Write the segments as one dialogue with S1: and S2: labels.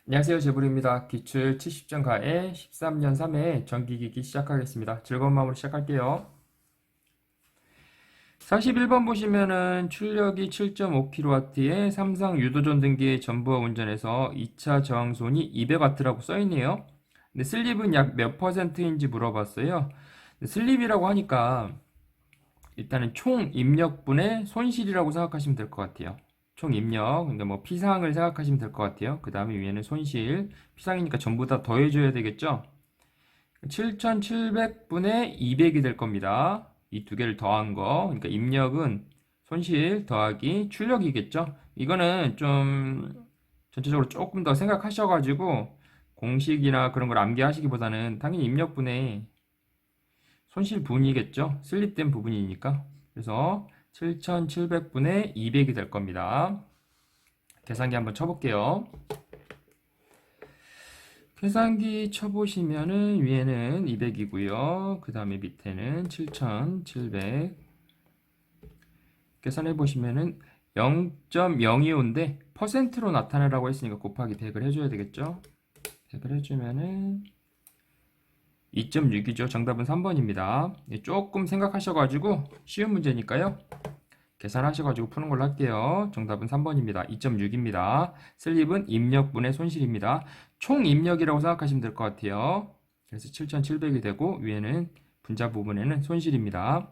S1: 안녕하세요. 제불입니다. 기출 70점 가의 13년 3회 전기기기 시작하겠습니다. 즐거운 마음으로 시작할게요. 41번 보시면은 출력이 7.5kW의 삼성 유도전 등기의 전부와 운전해서 2차 저항손이 200W라고 써있네요. 근데 슬립은 약 몇 퍼센트인지 물어봤어요. 슬립이라고 하니까 일단은 총 입력분의 손실이라고 생각하시면 될 것 같아요. 총 입력, 근데 뭐 피상을 생각하시면 될 것 같아요. 그 다음에 위에는 손실, 피상이니까 전부 다 더해줘야 되겠죠? 7700분의 200이 될 겁니다. 이 두 개를 더한 거, 그러니까 입력은 손실 더하기 출력이겠죠? 이거는 좀 전체적으로 조금 더 생각하셔가지고 공식이나 그런 걸 암기하시기보다는 당연히 입력분의 손실분이겠죠? 슬립된 부분이니까. 그래서 7700분의 200이 될 겁니다. 계산기 한번 쳐볼게요. 계산기 쳐보시면은 위에는 200이고요. 그 다음에 밑에는 7700. 계산해 보시면은 0.025인데 퍼센트로 나타내라고 했으니까 곱하기 100을 해줘야 되겠죠? 100을 해주면은 2.6이죠. 정답은 3번입니다. 조금 생각하셔가지고 쉬운 문제니까요. 계산하셔가지고 푸는 걸로 할게요. 정답은 3번입니다. 2.6입니다. 슬립은 입력분의 손실입니다. 총 입력이라고 생각하시면 될 것 같아요. 그래서 7,700이 되고 위에는 분자 부분에는 손실입니다.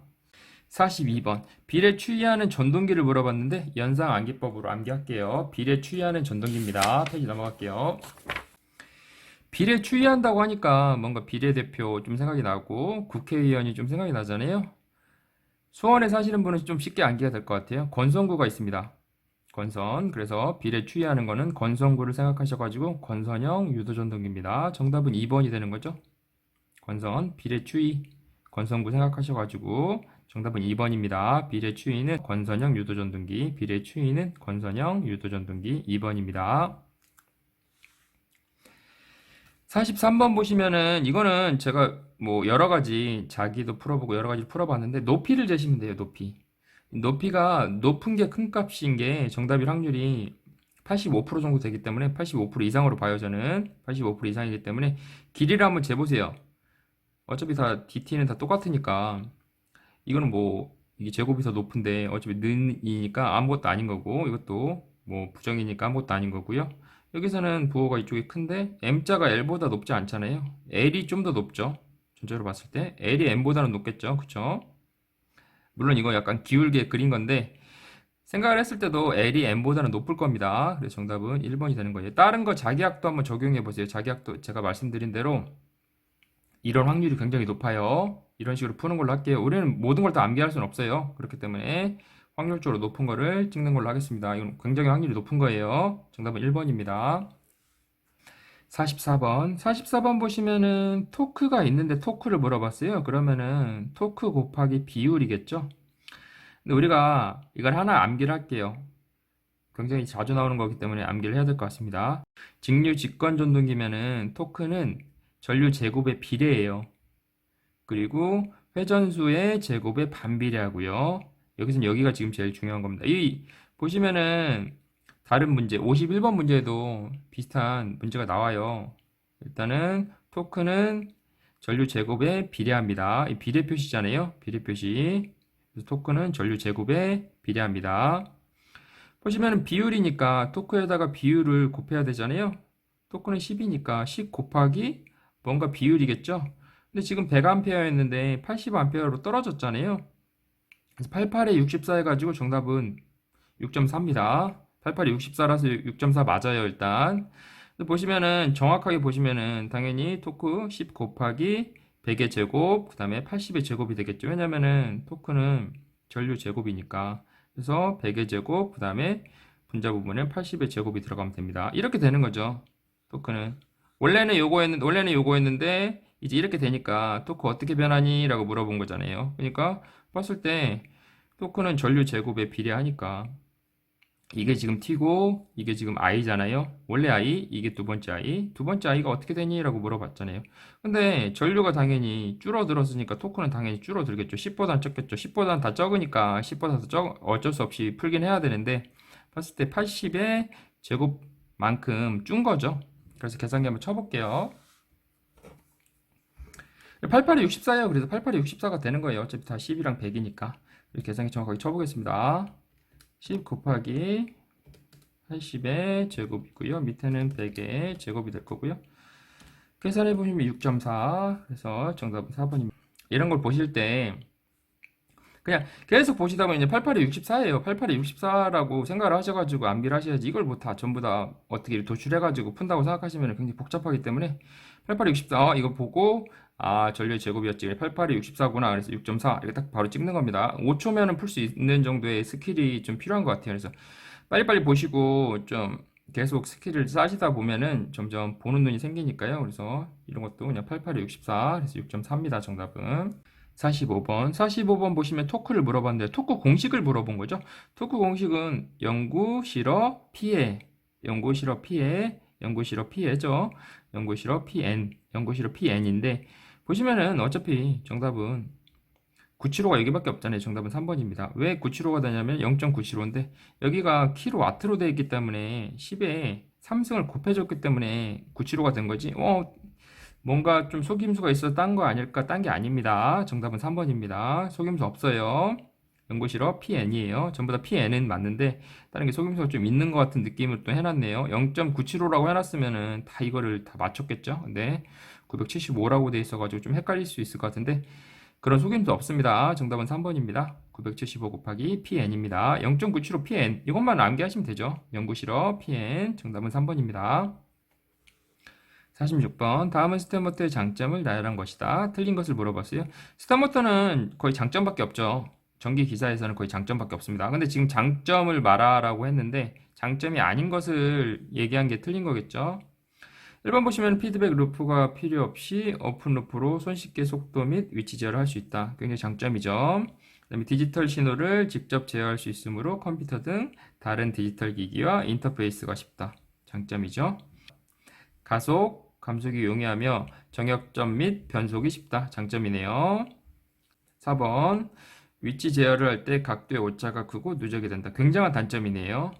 S1: 42번 비례 추이하는 전동기를 물어봤는데 연상 암기법으로 암기할게요. 비례 추이하는 전동기입니다. 페이지 넘어갈게요. 비례 추이한다고 하니까 뭔가 비례대표 좀 생각이 나고 국회의원이 좀 생각이 나잖아요. 수원에 사시는 분은 좀 쉽게 암기가 될 것 같아요. 건선구가 있습니다. 건선. 그래서 비례 추이하는 거는 건선구를 생각하셔가지고 건선형 유도전동기입니다. 정답은 2번이 되는 거죠. 건선, 비례 추이, 건선구 생각하셔가지고 정답은 2번입니다. 비례 추이는 건선형 유도전동기, 비례 추이는 건선형 유도전동기 2번입니다. 43번 보시면은 이거는 제가 뭐 여러 가지 자기도 풀어보고 여러 가지 풀어봤는데 높이를 재시면 돼요. 높이. 높이가 높은 게 큰 값인 게 정답일 확률이 85% 정도 되기 때문에 85% 이상으로 봐요. 저는 85% 이상이기 때문에 길이를 한번 재보세요. 어차피 다 DT는 다 똑같으니까 이거는 뭐 이게 제곱이 더 높은데 어차피 는이니까 아무것도 아닌 거고 이것도 뭐 부정이니까 아무것도 아닌 거고요. 여기서는 부호가 이쪽이 큰데 M자가 L보다 높지 않잖아요. L이 좀 더 높죠. 전체로 봤을 때 L이 M보다는 높겠죠. 그쵸? 물론 이거 약간 기울게 그린 건데 생각을 했을 때도 L이 M보다는 높을 겁니다. 그래서 정답은 1번이 되는 거예요. 다른 거 자기학도 한번 적용해 보세요. 자기학도 제가 말씀드린 대로 이런 확률이 굉장히 높아요. 이런 식으로 푸는 걸로 할게요. 우리는 모든 걸 다 암기할 수는 없어요. 그렇기 때문에 확률적으로 높은 거를 찍는 걸로 하겠습니다. 이건 굉장히 확률이 높은 거예요. 정답은 1번입니다. 44번. 44번 보시면은 토크가 있는데 토크를 물어봤어요. 그러면은 토크 곱하기 비율이겠죠? 근데 우리가 이걸 하나 암기를 할게요. 굉장히 자주 나오는 거기 때문에 암기를 해야 될 것 같습니다. 직류 직관 전동기면은 토크는 전류 제곱의 비례예요. 그리고 회전수의 제곱에 반비례하고요. 여기서는 여기가 지금 제일 중요한 겁니다. 이 보시면은 다른 문제 51번 문제에도 비슷한 문제가 나와요. 일단은 토크는 전류 제곱에 비례합니다. 이 비례 표시잖아요. 비례 표시. 그래서 토크는 전류 제곱에 비례합니다. 보시면은 비율이니까 토크에다가 비율을 곱해야 되잖아요. 토크는 10이니까 10 곱하기 뭔가 비율이겠죠. 근데 지금 100A였는데 80A로 떨어졌잖아요. 그래서 88에 64 해가지고 정답은 6.4입니다. 88이 64라서 6.4 맞아요, 일단. 근데 보시면은, 정확하게 보시면은, 당연히 토크 10 곱하기 100의 제곱, 그 다음에 80의 제곱이 되겠죠. 왜냐면은, 토크는 전류 제곱이니까. 그래서 100의 제곱, 그 다음에 분자 부분에 80의 제곱이 들어가면 됩니다. 이렇게 되는 거죠. 토크는. 원래는 요거였는데, 이제 이렇게 되니까 토크 어떻게 변하니? 라고 물어본 거잖아요. 그러니까 봤을 때 토크는 전류 제곱에 비례하니까 이게 지금 t고 이게 지금 i잖아요. 원래 i, 이게 두 번째 i. 두 번째 i가 어떻게 되니? 라고 물어봤잖아요. 근데 전류가 당연히 줄어들었으니까 토크는 당연히 줄어들겠죠. 10보다는 적겠죠. 10보다는 다 적으니까 10보다 더 적, 어쩔 수 없이 풀긴 해야 되는데 봤을 때 80의 제곱만큼 준 거죠. 그래서 계산기 한번 쳐볼게요. 88이 64예요. 그래서 88이 64가 되는 거예요. 어차피 다 10이랑 100이니까. 계산기 정확하게 쳐보겠습니다. 10 곱하기 80의 제곱이고요. 밑에는 100의 제곱이 될 거고요. 계산해 보시면 6.4. 그래서 정답은 4번입니다. 이런 걸 보실 때 그냥 계속 보시다 보면 이제 88이 64예요. 88이 64라고 생각을 하셔가지고 암기를 하셔야지 이걸 뭐 다 전부 다 어떻게 도출해가지고 푼다고 생각하시면 굉장히 복잡하기 때문에 88이 64 이거 보고 전류의 제곱이었지. 88이 64구나. 그래서 6.4 이렇게 딱 바로 찍는 겁니다. 5초면은 풀 수 있는 정도의 스킬이 좀 필요한 것 같아요. 그래서 빨리빨리 보시고 좀 계속 스킬을 쌓으시다 보면은 점점 보는 눈이 생기니까요. 그래서 이런 것도 그냥 88에 64, 그래서 6.4입니다. 정답은 45번. 45번 보시면 토크를 물어봤는데 토크 공식을 물어본 거죠. 토크 공식은 연구, 실어, 피해. 연구, 실어, 피해. 연구, 실어, 피해죠. 연구, 실어, PN. 연구, 실어, PN인데 보시면은 어차피 정답은 975가 여기밖에 없잖아요. 정답은 3번입니다. 왜 975가 되냐면 0.975인데 여기가 킬로와트로 되어 있기 때문에 10에 3승을 곱해줬기 때문에 975가 된 거지. 뭔가 좀 속임수가 있어 딴 거 아닐까? 딴 게 아닙니다. 정답은 3번입니다. 속임수 없어요. 연구실어 PN이에요. 전부 다 PN은 맞는데 다른 게 속임수가 좀 있는 것 같은 느낌을 또 해놨네요. 0.975라고 해놨으면은 다 이거를 다 맞췄겠죠. 근데 975라고 돼 있어가지고 좀 헷갈릴 수 있을 것 같은데 그런 속임수 없습니다. 정답은 3번입니다. 975 곱하기 PN입니다. 0.975 PN 이것만 암기하시면 되죠. 연구실어 PN 정답은 3번입니다. 46번 다음은 스텝모터의 장점을 나열한 것이다. 틀린 것을 물어봤어요. 스텝모터는 거의 장점밖에 없죠. 전기 기사에서는 거의 장점밖에 없습니다. 근데 지금 장점을 말하라고 했는데 장점이 아닌 것을 얘기한 게 틀린 거겠죠. 1번 보시면 피드백 루프가 필요 없이 오픈 루프로 손쉽게 속도 및 위치 제어를 할 수 있다. 굉장히 장점이죠. 그다음에 디지털 신호를 직접 제어할 수 있으므로 컴퓨터 등 다른 디지털 기기와 인터페이스가 쉽다. 장점이죠. 가속, 감속이 용이하며 정역점 및 변속이 쉽다. 장점이네요. 4번 위치 제어를 할 때 각도의 오차가 크고 누적이 된다. 굉장한 단점이네요.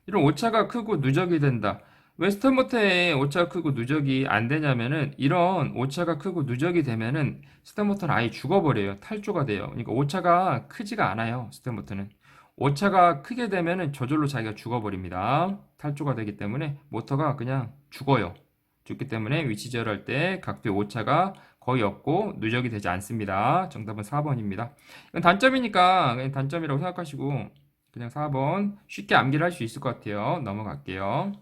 S1: 이런 오차가 크고 누적이 된다. 왜 스탑모터에 오차가 크고 누적이 안 되냐면은 이런 오차가 크고 누적이 되면은 스탑모터는 아예 죽어버려요. 탈주가 돼요. 그러니까 오차가 크지가 않아요. 스탑모터는. 오차가 크게 되면은 저절로 자기가 죽어버립니다. 탈주가 되기 때문에 모터가 그냥 죽어요. 죽기 때문에 위치 제어할 때 각도의 오차가 거의 없고 누적이 되지 않습니다. 정답은 4번입니다. 이건 단점이니까 그냥 단점이라고 생각하시고 그냥 4번 쉽게 암기를 할 수 있을 것 같아요. 넘어갈게요.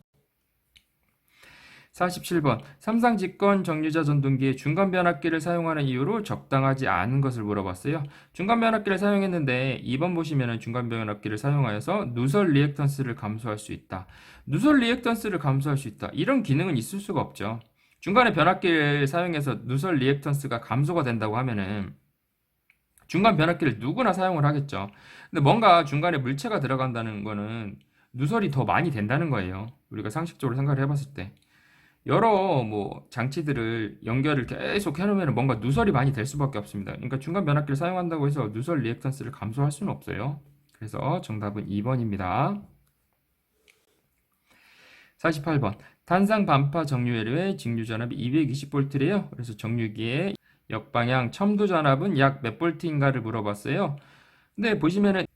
S1: 47번 삼상 직권 정류자 전동기의 중간 변압기를 사용하는 이유로 적당하지 않은 것을 물어봤어요. 중간 변압기를 사용했는데 2번 보시면 중간 변압기를 사용하여서 누설 리액턴스를 감소할 수 있다. 누설 리액턴스를 감소할 수 있다. 이런 기능은 있을 수가 없죠. 중간에 변압기를 사용해서 누설 리액턴스가 감소가 된다고 하면은 중간 변압기를 누구나 사용을 하겠죠. 근데 뭔가 중간에 물체가 들어간다는 거는 누설이 더 많이 된다는 거예요. 우리가 상식적으로 생각을 해봤을 때. 여러 뭐 장치들을 연결을 계속 해놓으면 뭔가 누설이 많이 될 수밖에 없습니다. 그러니까 중간 변압기를 사용한다고 해서 누설 리액턴스를 감소할 수는 없어요. 그래서 정답은 2번입니다. 48번 탄상 반파 정류회로의 직류 전압이 220V래요. 그래서 정류기의 역방향 첨도 전압은 약 몇 볼트인가를 물어봤어요. 근데 보시면은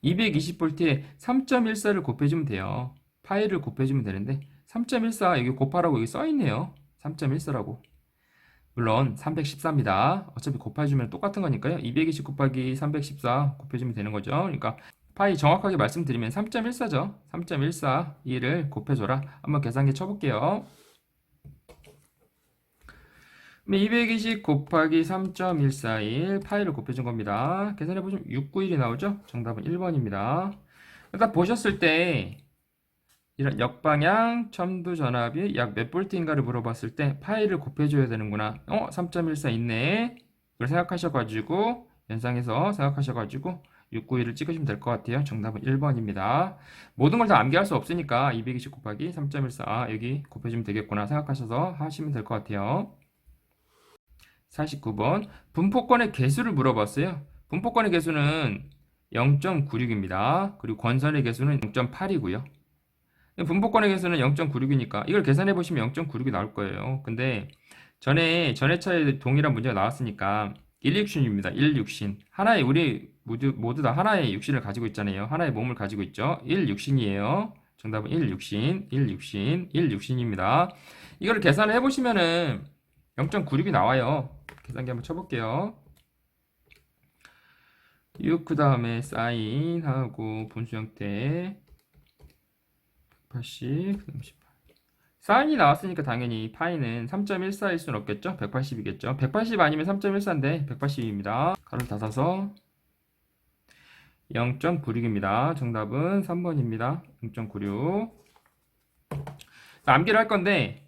S1: 220V에 3.14를 곱해주면 돼요. 파이를 곱해주면 되는데 3.14 여기 곱하라고 여기 써있네요. 3.14라고. 물론 314입니다. 어차피 곱해주면 똑같은 거니까요. 220 곱하기 314 곱해주면 되는 거죠. 그러니까 파이 정확하게 말씀드리면 3.14죠. 3.14 2를 곱해줘라. 한번 계산기 쳐볼게요. 220 곱하기 3.141 파이를 곱해준 겁니다. 계산해보시면 691이 나오죠? 정답은 1번입니다. 일단 보셨을 때 이런 역방향 첨도 전압이 약 몇 볼트인가를 물어봤을 때 파이를 곱해줘야 되는구나. 3.14 있네. 그걸 생각하셔가지고 연상해서 생각하셔가지고 691을 찍으시면 될 것 같아요. 정답은 1번입니다. 모든 걸 다 암기할 수 없으니까 220 곱하기 3.14 여기 곱해주면 되겠구나 생각하셔서 하시면 될 것 같아요. 49번 분포권의 개수를 물어봤어요. 분포권의 개수는 0.96입니다. 그리고 권선의 개수는 0.8이고요. 분포권의 개수는 0.96이니까 이걸 계산해 보시면 0.96이 나올 거예요. 근데 전에 차에 동일한 문제가 나왔으니까 1육신입니다. 1육신. 하나의 우리 모두 다 하나의 육신을 가지고 있잖아요. 하나의 몸을 가지고 있죠. 1육신이에요. 정답은 1육신, 1육신, 1육신입니다. 이걸 계산을 해 보시면은 0.96이 나와요. 계산기 한번 쳐볼게요. 6 그 다음에 사인하고 분수 형태 180, 그 다음 18. 사인이 나왔으니까 당연히 파이는 3.14일 수는 없겠죠? 180이겠죠? 180 아니면 3.14인데 180입니다. 가로를 닫아서 0.96입니다. 정답은 3번입니다. 0.96. 암기를 할 건데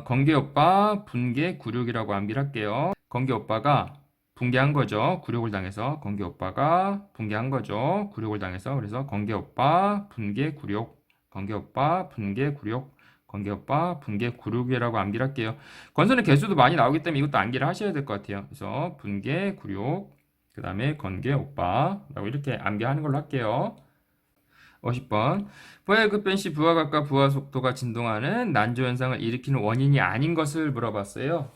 S1: 건개오빠 분개 96이라고 암기를 할게요. 건개오빠가 붕괴한 거죠. 굴욕을 당해서 건개오빠가 붕괴한 거죠. 굴욕을 당해서 그래서 건개오빠 분개 굴욕 건개오빠 분개 굴욕 건개오빠 분개 굴욕이라고 암기를 할게요. 건선의 개수도 많이 나오기 때문에 이것도 암기를 하셔야 될 것 같아요. 그래서 분개 굴욕 그 다음에 건개오빠라고 이렇게 암기하는 걸로 할게요. 50번. 부하의 급변 시 부하각과 부하 속도가 진동하는 난조 현상을 일으키는 원인이 아닌 것을 물어봤어요.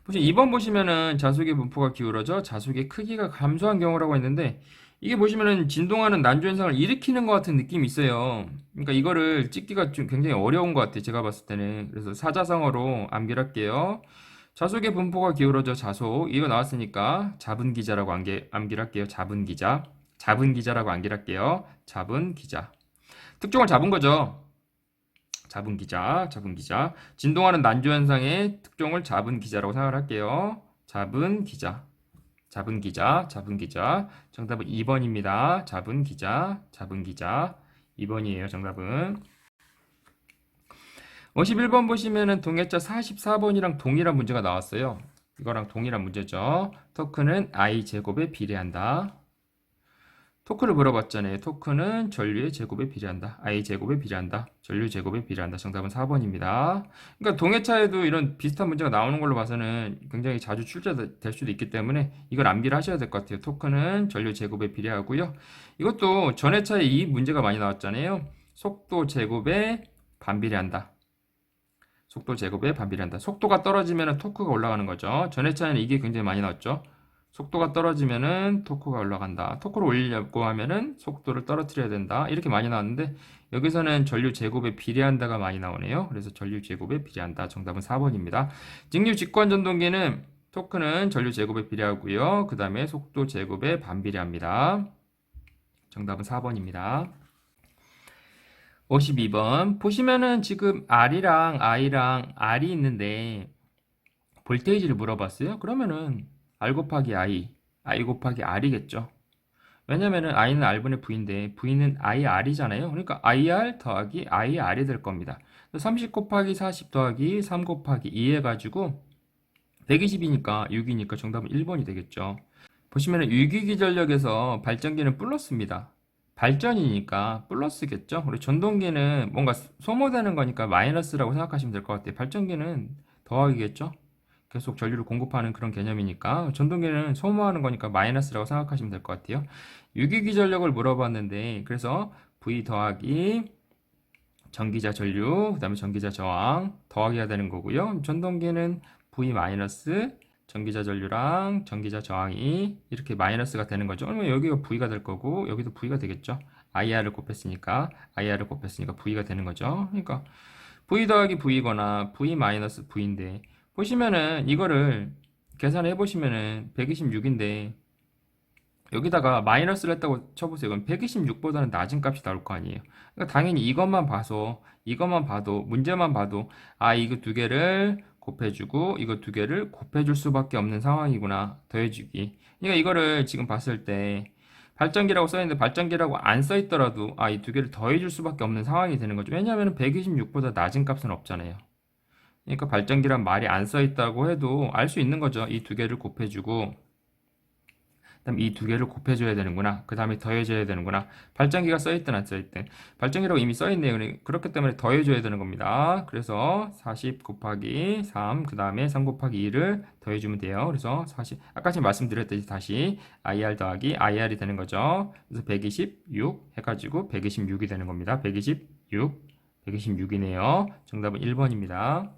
S1: 보시면 2번 보시면은 자속의 분포가 기울어져 자속의 크기가 감소한 경우라고 했는데 이게 보시면은 진동하는 난조 현상을 일으키는 것 같은 느낌이 있어요. 그러니까 이거를 찍기가 좀 굉장히 어려운 것 같아요. 제가 봤을 때는. 그래서 사자성어로 암기를 할게요. 자속의 분포가 기울어져 자속 이거 나왔으니까 잡은 기자라고 암기를 할게요. 잡은 기자. 잡은 기자라고 암기를 할게요. 잡은 기자. 특종을 잡은 거죠. 잡은 기자, 잡은 기자. 진동하는 난조 현상의 특종을 잡은 기자라고 생각을 할게요. 잡은 기자, 잡은 기자, 잡은 기자. 정답은 2번입니다. 잡은 기자, 잡은 기자. 2번이에요. 정답은. 51번 보시면은 동해자 44번이랑 동일한 문제가 나왔어요. 이거랑 동일한 문제죠. 토크는 I 제곱에 비례한다. 토크를 물어봤잖아요. 토크는 전류의 제곱에 비례한다. I 제곱에 비례한다. 전류 제곱에 비례한다. 정답은 4번입니다. 그러니까 동해차에도 이런 비슷한 문제가 나오는 걸로 봐서는 굉장히 자주 출제될 수도 있기 때문에 이걸 암기를 하셔야 될 것 같아요. 토크는 전류 제곱에 비례하고요. 이것도 전해차에 이 문제가 많이 나왔잖아요. 속도 제곱에 반비례한다. 속도 제곱에 반비례한다. 속도가 떨어지면 토크가 올라가는 거죠. 전해차에는 이게 굉장히 많이 나왔죠. 속도가 떨어지면은 토크가 올라간다. 토크를 올리려고 하면은 속도를 떨어뜨려야 된다. 이렇게 많이 나왔는데 여기서는 전류 제곱에 비례한다가 많이 나오네요. 그래서 전류 제곱에 비례한다. 정답은 4번입니다. 직류 직관 전동기는 토크는 전류 제곱에 비례하고요. 그 다음에 속도 제곱에 반비례합니다. 정답은 4번입니다. 52번 보시면은 지금 R이랑 I랑 R이 있는데 볼테이지를 물어봤어요. 그러면은 R 곱하기 I 곱하기 R이겠죠. 왜냐면은 I는 R분의 V인데 V는 IR이잖아요. 그러니까 IR 더하기 IR이 될 겁니다. 30 곱하기 40 더하기 3 곱하기 2 해가지고 120이니까 6이니까 정답은 1번이 되겠죠. 보시면은 유기기전력에서 발전기는 플러스입니다. 발전이니까 플러스겠죠. 그리고 전동기는 뭔가 소모되는 거니까 마이너스라고 생각하시면 될 것 같아요. 발전기는 더하기겠죠. 계속 전류를 공급하는 그런 개념이니까 전동기는 소모하는 거니까 마이너스라고 생각하시면 될 것 같아요. 유기기 전력을 물어봤는데 그래서 V 더하기 전기자 전류 그 다음에 전기자 저항 더하기가 되는 거고요. 전동기는 V 마이너스 전기자 전류랑 전기자 저항이 이렇게 마이너스가 되는 거죠. 그러면 여기가 V가 될 거고 여기도 V가 되겠죠. IR을 곱했으니까 V가 되는 거죠. 그러니까 V 더하기 V거나 V 마이너스 V인데 보시면은 이거를 계산해 보시면은 126인데 여기다가 마이너스를 했다고 쳐보세요. 그럼 126보다는 낮은 값이 나올 거 아니에요. 그러니까 당연히 이것만 봐도 문제만 봐도 아 이거 두 개를 곱해주고 이거 두 개를 곱해줄 수밖에 없는 상황이구나. 더해주기. 그러니까 이거를 지금 봤을 때 발전기라고 써있는데 발전기라고 안 써있더라도 아 이 두 개를 더해줄 수밖에 없는 상황이 되는 거죠. 왜냐하면 126보다 낮은 값은 없잖아요. 그러니까 발전기란 말이 안 써 있다고 해도 알 수 있는 거죠. 이 두 개를 곱해주고 그다음 이 두 개를 곱해줘야 되는구나. 그 다음에 더해줘야 되는구나. 발전기가 써있든 안 써있든. 발전기라고 이미 써있네요. 그렇기 때문에 더해줘야 되는 겁니다. 그래서 40 곱하기 3, 그 다음에 3 곱하기 2를 더해주면 돼요. 그래서 40, 아까 지금 말씀드렸듯이 다시 IR 더하기 IR이 되는 거죠. 그래서 126 해가지고 126이 되는 겁니다. 126이네요. 정답은 1번입니다.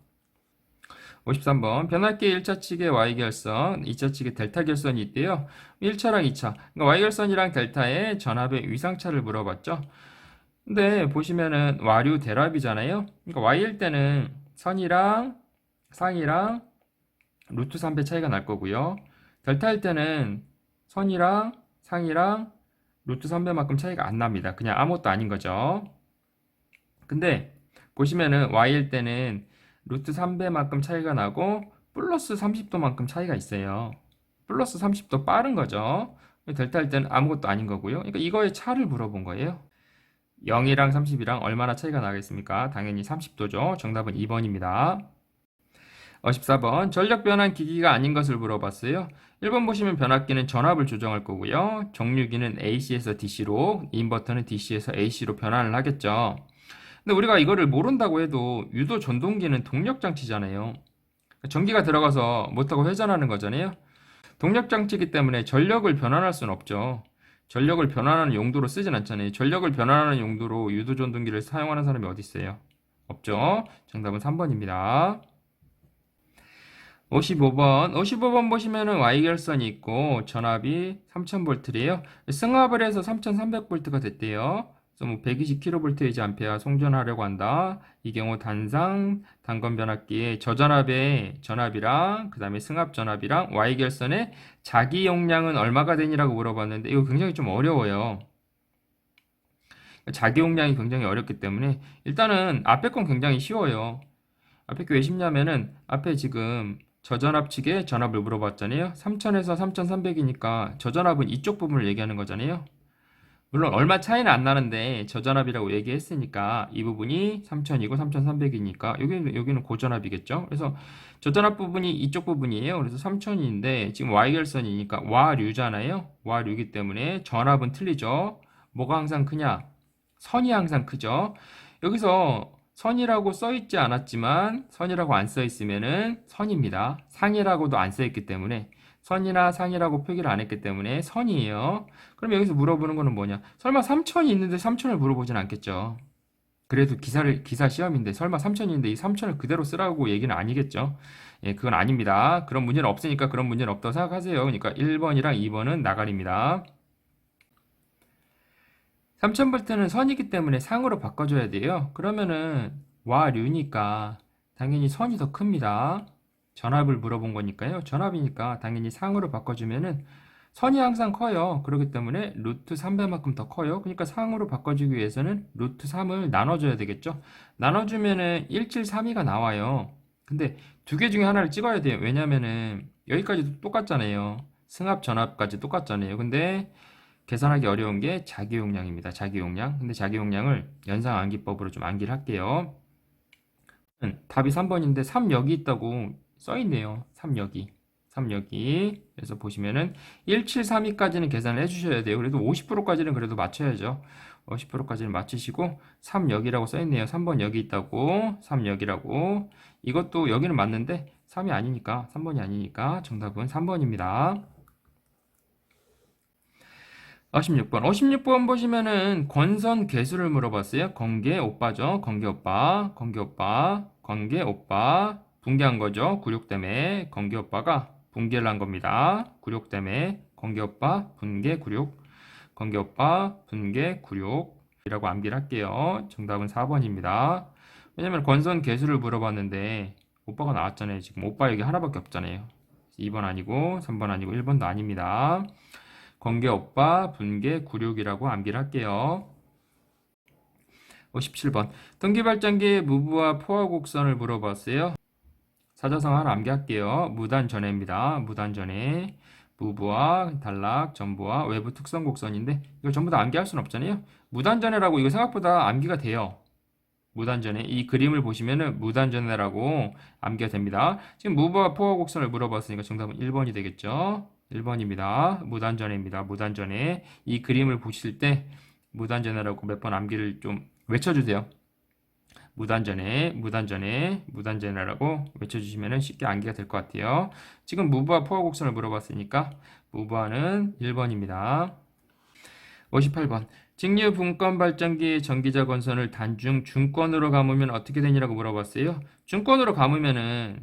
S1: 53번 변압기 1차 측에 Y결선, 2차 측에 델타 결선이 있대요. 1차랑 2차, 그러니까 Y결선이랑 델타의 전압의 위상차를 물어봤죠. 근데 보시면은 와류 대랍이잖아요. 그러니까 Y일 때는 선이랑 상이랑 루트 3배 차이가 날 거고요. 델타일 때는 선이랑 상이랑 루트 3배만큼 차이가 안 납니다. 그냥 아무것도 아닌 거죠. 근데 보시면은 Y일 때는 루트 3배만큼 차이가 나고 플러스 30도만큼 차이가 있어요. 플러스 30도 빠른 거죠. 델타일 때는 아무것도 아닌 거고요. 그러니까 이거의 차를 물어본 거예요. 0이랑 30이랑 얼마나 차이가 나겠습니까? 당연히 30도죠. 정답은 2번입니다. 14번 전력 변환 기기가 아닌 것을 물어봤어요. 1번 보시면 변압기는 전압을 조정할 거고요. 정류기는 AC에서 DC로, 인버터는 DC에서 AC로 변환을 하겠죠. 근데 우리가 이거를 모른다고 해도 유도 전동기는 동력 장치잖아요. 전기가 들어가서 모터가 회전하는 거잖아요. 동력 장치이기 때문에 전력을 변환할 수는 없죠. 전력을 변환하는 용도로 쓰진 않잖아요. 전력을 변환하는 용도로 유도 전동기를 사용하는 사람이 어디 있어요? 없죠. 정답은 3번입니다. 55번 보시면은 Y결선이 있고 전압이 3000V래요. 승합을 해서 3300V가 됐대요. 그래서 뭐 120kV이지 암페어 송전하려고 한다. 이 경우 단건 변압기의 저전압의 전압이랑 그 다음에 승합 전압이랑 Y결선의 자기 용량은 얼마가 되니라고 물어봤는데 이거 굉장히 좀 어려워요. 자기 용량이 굉장히 어렵기 때문에 일단은 앞에 건 굉장히 쉬워요. 앞에 게 왜 쉽냐면은 앞에 지금 저전압 측의 전압을 물어봤잖아요. 3000에서 3300이니까 저전압은 이쪽 부분을 얘기하는 거잖아요. 물론 얼마 차이는 안 나는데 저전압이라고 얘기했으니까 이 부분이 3000이고 3300이니까 여기는 고전압이겠죠. 그래서 저전압 부분이 이쪽 부분이에요. 그래서 3000인데 지금 Y결선이니까 와류잖아요. 와류이기 때문에 전압은 틀리죠. 뭐가 항상 크냐? 선이 항상 크죠. 여기서 선이라고 써있지 않았지만 선이라고 안 써있으면은 선입니다. 상이라고도 안 써있기 때문에 선이나 상이라고 표기를 안 했기 때문에 선이에요. 그럼 여기서 물어보는 거는 뭐냐? 설마 3천이 있는데 3천을 물어보진 않겠죠. 그래도 기사 시험인데 설마 3천인데 이 3천을 그대로 쓰라고 얘기는 아니겠죠. 예, 그건 아닙니다. 그런 문제는 없으니까 그런 문제는 없다고 생각하세요. 그러니까 1번이랑 2번은 나가리입니다. 3000V는 선이기 때문에 상으로 바꿔줘야 돼요. 그러면은 와류니까 당연히 선이 더 큽니다. 전압을 물어본 거니까요. 전압이니까 당연히 상으로 바꿔주면은 선이 항상 커요. 그렇기 때문에 루트 3배만큼 더 커요. 그러니까 상으로 바꿔주기 위해서는 루트 3을 나눠줘야 되겠죠. 나눠주면은 173이가 나와요. 근데 두 개 중에 하나를 찍어야 돼요. 왜냐면은 여기까지도 똑같잖아요. 승합 전압까지 똑같잖아요. 근데 계산하기 어려운 게 자기 용량입니다. 자기 용량. 근데 자기 용량을 연상 암기법으로 좀 암기를 할게요. 답이 3번인데 3 여기 있다고 써 있네요. 3 여기. 3 여기. 그래서 보시면은 1732까지는 계산을 해 주셔야 돼요. 그래도 50%까지는 그래도 맞춰야죠. 50%까지는 맞추시고 3 여기라고 써 있네요. 3번 여기 있다고. 3 여기라고. 이것도 여기는 맞는데 3이 아니니까 3번이 아니니까 정답은 3번입니다. 56번 보시면은 권선 개수를 물어봤어요. 건개 오빠죠. 건개 오빠, 건개 오빠, 건개 오빠. 붕괴한 거죠. 굴욕 때문에 건개 오빠가 붕괴를 한 겁니다. 굴욕 때문에 건개 오빠, 분개, 굴욕. 건개 오빠, 분개, 굴욕이라고 암기를 할게요. 정답은 4번입니다. 왜냐면 권선 개수를 물어봤는데 오빠가 나왔잖아요. 지금 오빠 여기 하나밖에 없잖아요. 2번 아니고 3번 아니고 1번도 아닙니다. 건개 오빠, 분개, 굴욕이라고 암기를 할게요. 57번 등기발전기의 무브와 포화 곡선을 물어봤어요. 사자성 하나 암기할게요. 무단전해입니다. 무단전해. 무브와 단락, 전부와 외부 특성 곡선인데 이걸 전부 다 암기할 수는 없잖아요. 무단전해라고 이거 생각보다 암기가 돼요. 무단전해. 이 그림을 보시면은 무단전해라고 암기가 됩니다. 지금 무브와 포화 곡선을 물어봤으니까 정답은 1번이 되겠죠. 1번입니다. 무단전해입니다. 무단전해. 이 그림을 보실 때 무단전해라고 몇 번 암기를 좀 외쳐주세요. 무단전해, 무단전해, 무단전해라고 외쳐주시면 쉽게 암기가 될 것 같아요. 지금 무브와 포화 곡선을 물어봤으니까 무브와는 1번입니다. 58번. 직류 분권 발전기의 전기자 건선을 단중 중권으로 감으면 어떻게 되니라고 물어봤어요. 중권으로 감으면은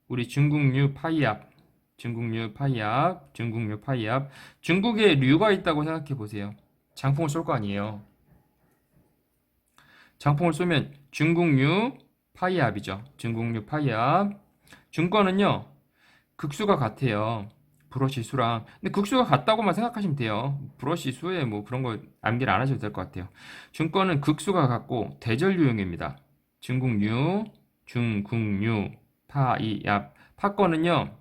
S1: 우리 중국류 파이압, 중국류 파이압, 중국류 파이압, 중국에 류가 있다고 생각해 보세요. 장풍을 쏠 거 아니에요. 장풍을 쏘면 중국류 파이압이죠. 중국류 파이압. 중권은요, 극수가 같아요. 브러쉬 수랑. 근데 극수가 같다고만 생각하시면 돼요. 브러쉬 수에 뭐 그런 거 암기를 안 하셔도 될 것 같아요. 중권은 극수가 같고 대전류형입니다. 중국류, 중국류, 파이압. 파권은요,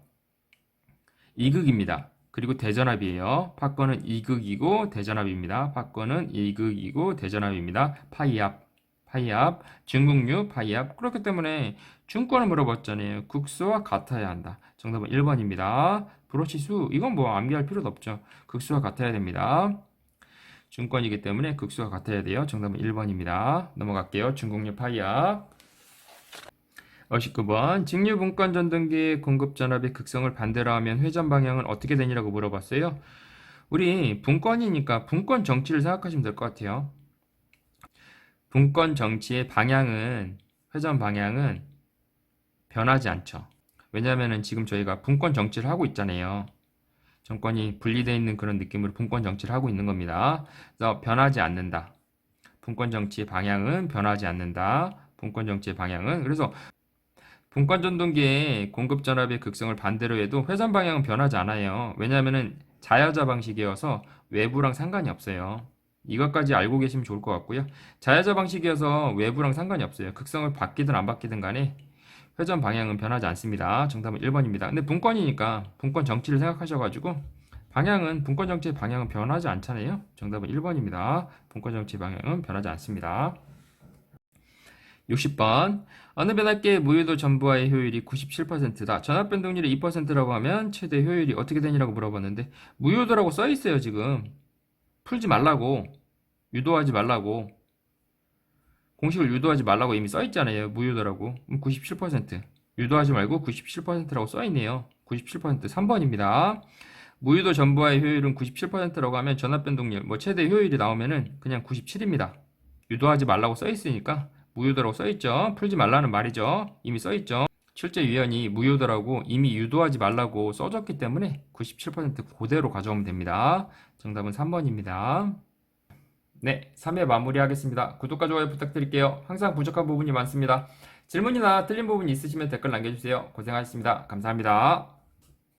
S1: 이극입니다. 그리고 대전압이에요. 파권은 이극이고 대전압입니다. 파권은 이극이고 대전압입니다. 파이압. 파이압, 중국류 파이압. 그렇기 때문에 중권을 물어봤잖아요. 극수와 같아야 한다. 정답은 1번입니다. 브러쉬수, 이건 뭐 암기할 필요도 없죠. 극수와 같아야 됩니다. 중권이기 때문에 극수와 같아야 돼요. 정답은 1번입니다. 넘어갈게요. 중국류 파이압. 59번. 직류 분권 전등기의 공급 전압의 극성을 반대로 하면 회전 방향은 어떻게 되니라고 물어봤어요. 우리 분권이니까 분권 정치를 생각하시면 될 것 같아요. 분권 정치의 방향은, 회전 방향은 변하지 않죠. 왜냐하면 지금 저희가 분권 정치를 하고 있잖아요. 정권이 분리되어 있는 그런 느낌으로 분권 정치를 하고 있는 겁니다. 그래서 변하지 않는다. 분권 정치의 방향은 변하지 않는다. 분권 정치의 방향은. 그래서 분권 전동기의 공급 전압의 극성을 반대로 해도 회전 방향은 변하지 않아요. 왜냐하면 자야자 방식이어서 외부랑 상관이 없어요. 이것까지 알고 계시면 좋을 것 같고요. 자야자 방식이어서 외부랑 상관이 없어요. 극성을 바뀌든 안 바뀌든 간에 회전 방향은 변하지 않습니다. 정답은 1번입니다. 근데 분권이니까 분권 정치를 생각하셔가지고 방향은, 분권 정치의 방향은 변하지 않잖아요. 정답은 1번입니다. 분권 정치의 방향은 변하지 않습니다. 60번. 어느 변압기의 무유도 전부와의 효율이 97%다. 전압 변동률이 2%라고 하면 최대 효율이 어떻게 되니라고 물어봤는데 무유도라고 써 있어요, 지금. 풀지 말라고. 유도하지 말라고. 공식을 유도하지 말라고 이미 써 있잖아요. 무유도라고. 97%. 유도하지 말고 97%라고 써 있네요. 97%. 3번입니다. 무유도 전부와의 효율은 97%라고 하면 전압 변동률, 뭐 최대 효율이 나오면은 그냥 97입니다. 유도하지 말라고 써 있으니까 무유도라고 써 있죠. 풀지 말라는 말이죠. 이미 써 있죠. 출제 위원이 무유도라고 이미 유도하지 말라고 써줬기 때문에 97% 그대로 가져오면 됩니다. 정답은 3번입니다. 네, 3회 마무리하겠습니다. 구독과 좋아요 부탁드릴게요. 항상 부족한 부분이 많습니다. 질문이나 틀린 부분이 있으시면 댓글 남겨주세요. 고생하셨습니다. 감사합니다.